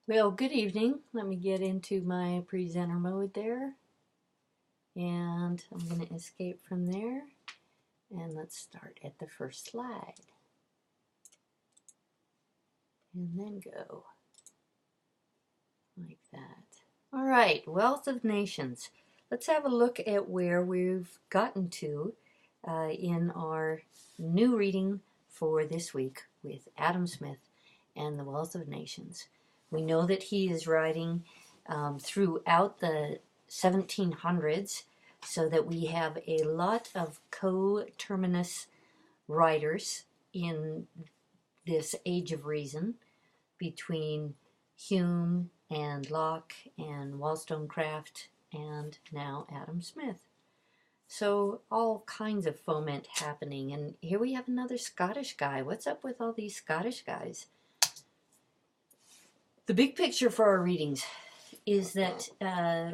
Well, good evening. Let me get into my presenter mode there. And I'm going to escape from there. And let's start at the first slide. And then go like that. All right, Wealth of Nations. Let's have a look at where we've gotten to in our new reading for this week with Adam Smith and the Wealth of Nations. We know that he is writing throughout the 1700s, so that we have a lot of coterminous writers in this age of reason between Hume and Locke and Wollstonecraft and now Adam Smith. So all kinds of foment happening. And here we have another Scottish guy. What's up with all these Scottish guys? The big picture for our readings is that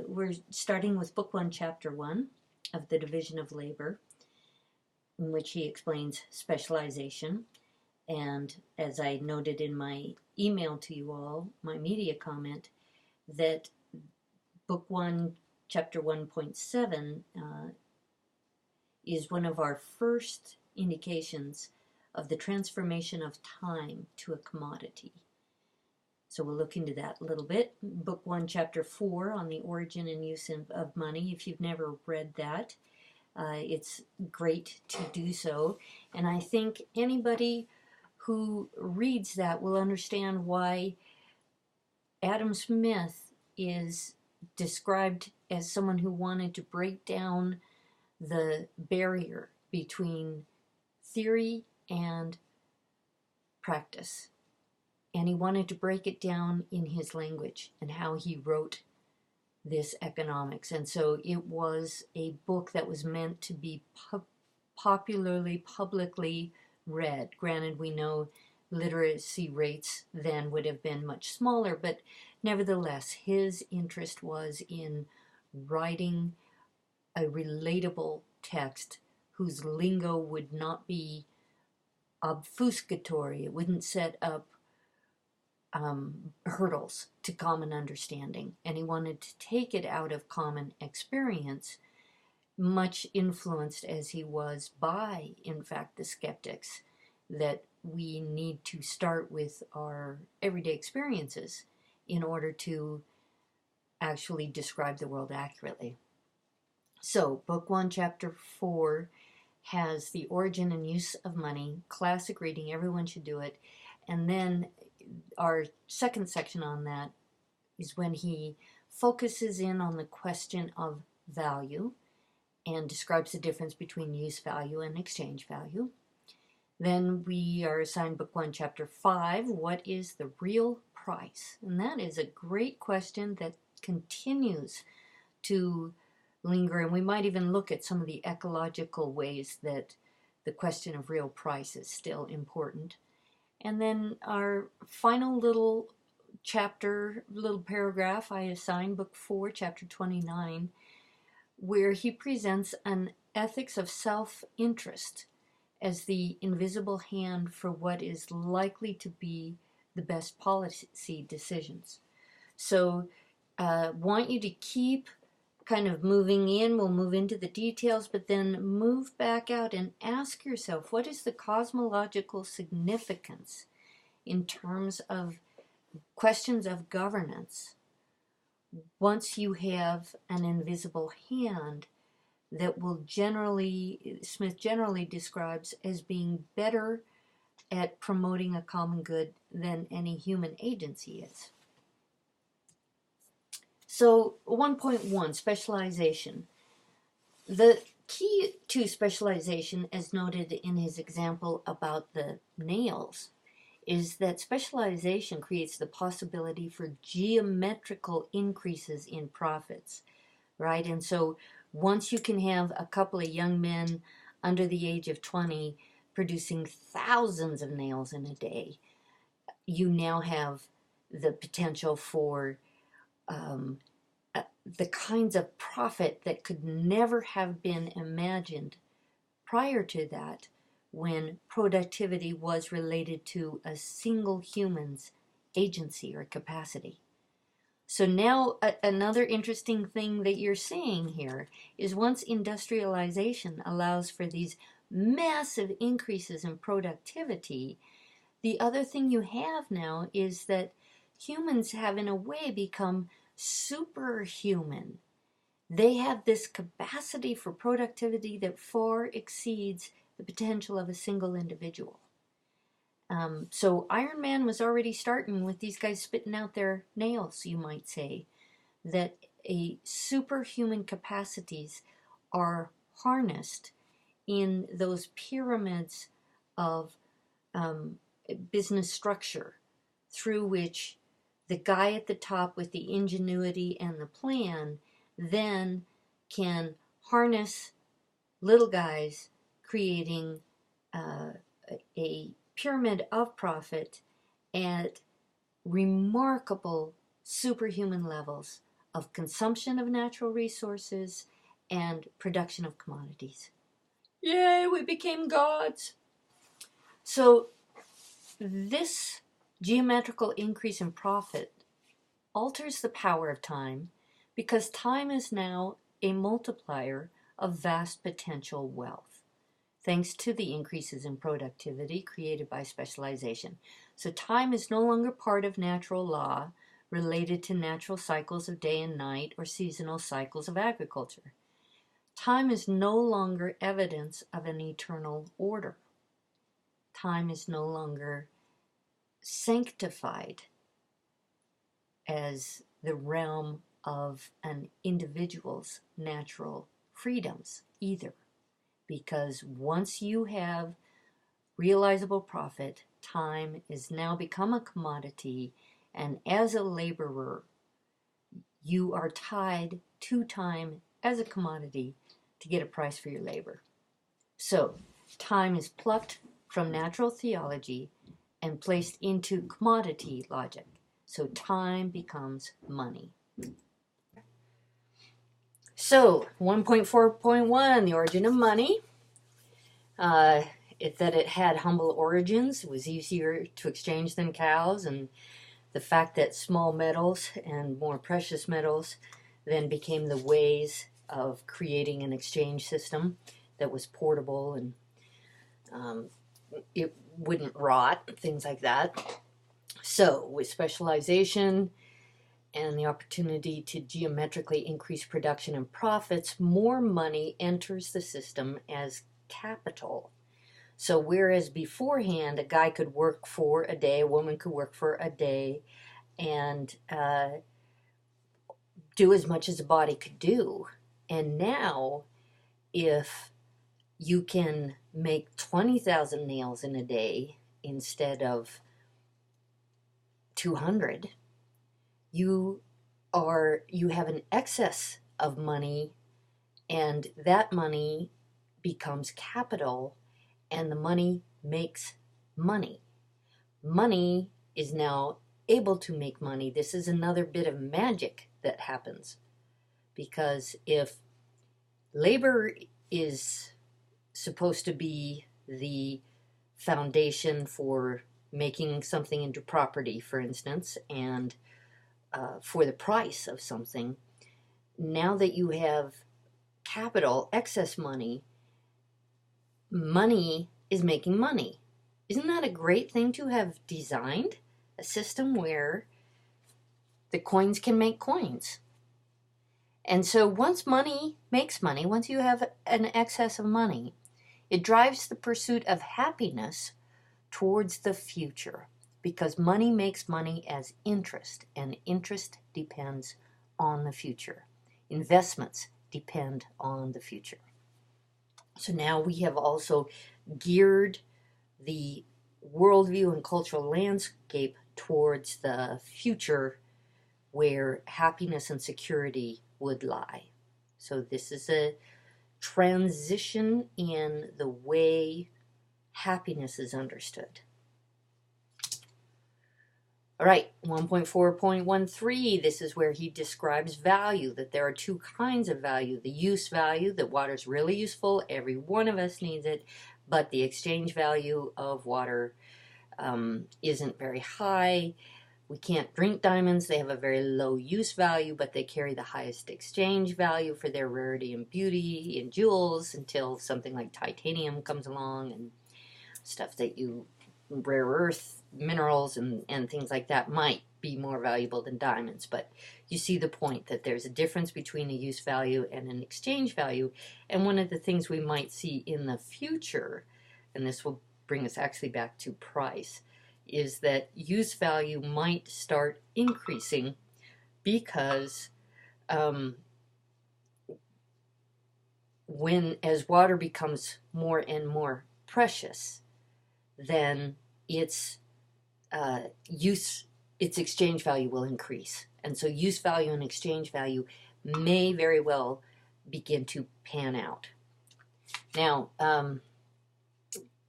we're starting with Book 1, Chapter 1 of the Division of Labor, in which he explains specialization. And as I noted in my email to you all, my media comment, that Book 1, Chapter 1.7 is one of our first indications of the transformation of time to a commodity. So we'll look into that a little bit. Book 1, Chapter 4 on the origin and use of money. If you've never read that, it's great to do so. And I think anybody who reads that will understand why Adam Smith is described as someone who wanted to break down the barrier between theory and practice. And he wanted to break it down in his language and how he wrote this economics. And so it was a book that was meant to be popularly, publicly read. Granted, we know literacy rates then would have been much smaller, but nevertheless, his interest was in writing a relatable text whose lingo would not be obfuscatory. It wouldn't set up hurdles to common understanding. And he wanted to take it out of common experience, much influenced as he was by, in fact, the skeptics, that we need to start with our everyday experiences in order to actually describe the world accurately. So, Book 1, Chapter 4 has the origin and use of money, classic reading, everyone should do it. And then our second section on that is when he focuses in on the question of value and describes the difference between use value and exchange value. Then we are assigned Book 1, Chapter 5, what is the real price? And that is a great question that continues to linger, and we might even look at some of the ecological ways that the question of real price is still important. And then our final little chapter, little paragraph, I assign Book 4, Chapter 29, where he presents an ethics of self-interest as the invisible hand for what is likely to be the best policy decisions. So want you to keep kind of moving in. We'll move into the details, but then move back out and ask yourself, what is the cosmological significance in terms of questions of governance once you have an invisible hand that will Smith generally describes as being better at promoting a common good than any human agency is. So 1.1, specialization. The key to specialization, as noted in his example about the nails, is that specialization creates the possibility for geometrical increases in profits, right? And so once you can have a couple of young men under the age of 20 producing thousands of nails in a day, you now have the potential for the kinds of profit that could never have been imagined prior to that, when productivity was related to a single human's agency or capacity. So now another interesting thing that you're seeing here is once industrialization allows for these massive increases in productivity, the other thing you have now is that humans have in a way become superhuman. They have this capacity for productivity that far exceeds the potential of a single individual. So Iron Man was already starting with these guys spitting out their nails, you might say, that a superhuman capacities are harnessed in those pyramids of business structure through which the guy at the top with the ingenuity and the plan then can harness little guys, creating a pyramid of profit at remarkable superhuman levels of consumption of natural resources and production of commodities. Yay, we became gods! So this geometrical increase in profit alters the power of time because time is now a multiplier of vast potential wealth, thanks to the increases in productivity created by specialization. So time is no longer part of natural law related to natural cycles of day and night or seasonal cycles of agriculture. Time is no longer evidence of an eternal order. Time is no longer sanctified as the realm of an individual's natural freedoms either. Because once you have realizable profit, time is now become a commodity, and as a laborer, you are tied to time as a commodity to get a price for your labor. So, time is plucked from natural theology and placed into commodity logic. So, time becomes money. So, 1.4.1, the origin of money. That it had humble origins. It was easier to exchange than cows, and the fact that small metals and more precious metals then became the ways of creating an exchange system that was portable and it wouldn't rot, things like that. So, with specialization and the opportunity to geometrically increase production and profits, more money enters the system as capital. So whereas beforehand a guy could work for a day, a woman could work for a day, and do as much as a body could do. And now, if you can make 20,000 nails in a day instead of 200, you have an excess of money, and that money becomes capital, and the money makes money. Money is now able to make money. This is another bit of magic that happens, because if labor is supposed to be the foundation for making something into property, for instance, and for the price of something, now that you have capital, excess money, money is making money. Isn't that a great thing to have designed? A system where the coins can make coins. And so once money makes money, once you have an excess of money, it drives the pursuit of happiness towards the future, because money makes money as interest, and interest depends on the future. Investments depend on the future. So now we have also geared the worldview and cultural landscape towards the future where happiness and security would lie. So this is a transition in the way happiness is understood. All right, 1.4.13, this is where he describes value, that there are two kinds of value. The use value, that water's really useful, every one of us needs it, but the exchange value of water isn't very high. We can't drink diamonds. They have a very low use value, but they carry the highest exchange value for their rarity and beauty in jewels until something like titanium comes along and stuff that you, rare earth minerals and things like that might be more valuable than diamonds. But you see the point that there's a difference between a use value and an exchange value. And one of the things we might see in the future, and this will bring us actually back to price, is that use value might start increasing because as water becomes more and more precious, then its exchange value will increase. And so use value and exchange value may very well begin to pan out. Now,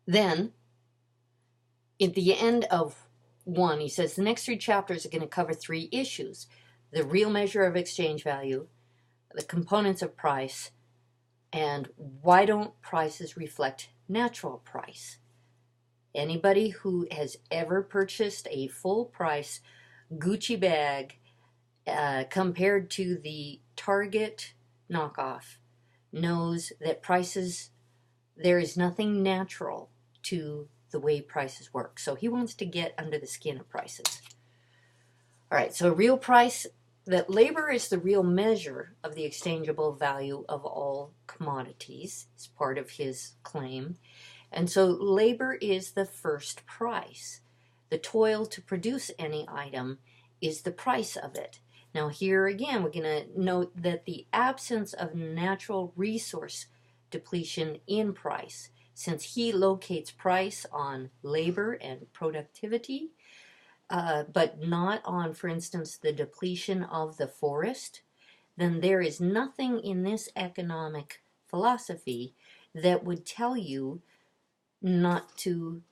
then, at the end of 1, he says, the next 3 chapters are going to cover 3 issues: the real measure of exchange value, the components of price, and why don't prices reflect natural price. Anybody who has ever purchased a full price Gucci bag compared to the Target knockoff knows that prices, there is nothing natural to the way prices work. So he wants to get under the skin of prices. All right, so real price, that labor is the real measure of the exchangeable value of all commodities, is part of his claim. And so labor is the first price. The toil to produce any item is the price of it. Now here again, we're going to note that the absence of natural resource depletion in price, since he locates price on labor and productivity, but not on, for instance, the depletion of the forest, then there is nothing in this economic philosophy that would tell you not to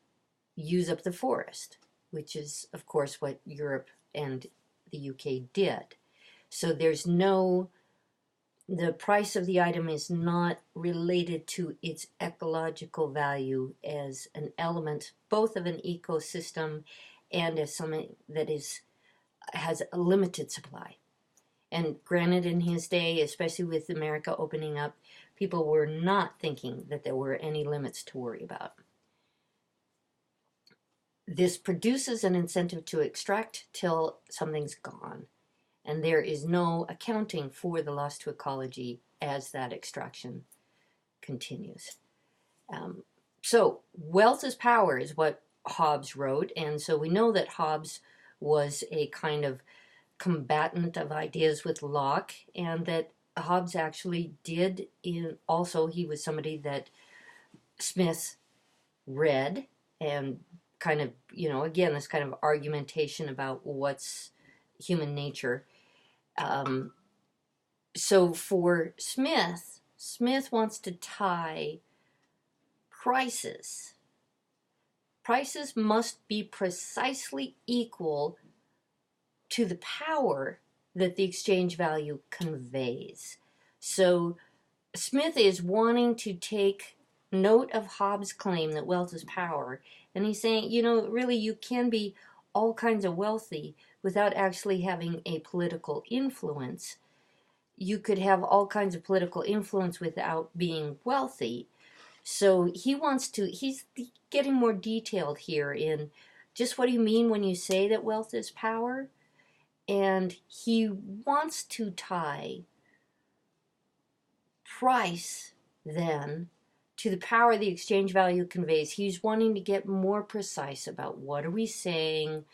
use up the forest, which is, of course, what Europe and the UK did. So there's no, the price of the item is not related to its ecological value as an element both of an ecosystem and as something that has a limited supply. And granted, in his day, especially with America opening up, people were not thinking that there were any limits to worry about. This produces an incentive to extract till something's gone, and there is no accounting for the loss to ecology as that extraction continues. So wealth is power is what Hobbes wrote, and so we know that Hobbes was a kind of combatant of ideas with Locke, and that Hobbes actually did, also he was somebody that Smith read, and kind of, again, this kind of argumentation about what's human nature. So for Smith wants to tie prices. Prices must be precisely equal to the power that the exchange value conveys. So Smith is wanting to take note of Hobbes' claim that wealth is power, and he's saying, really you can be all kinds of wealthy without actually having a political influence. You could have all kinds of political influence without being wealthy. So he's getting more detailed here in just what do you mean when you say that wealth is power? And he wants to tie price then to the power the exchange value conveys. He's wanting to get more precise about what are we saying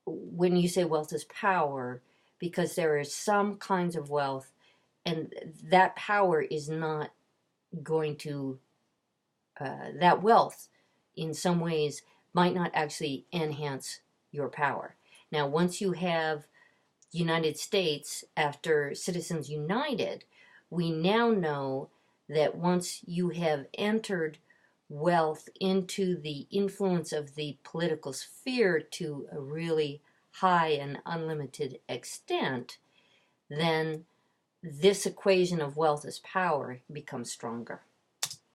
when you say wealth is power, because there are some kinds of wealth and that power is not going to, that wealth in some ways might not actually enhance your power. Now, once you have United States after Citizens United, we now know that once you have entered wealth into the influence of the political sphere to a really high and unlimited extent, then this equation of wealth as power becomes stronger.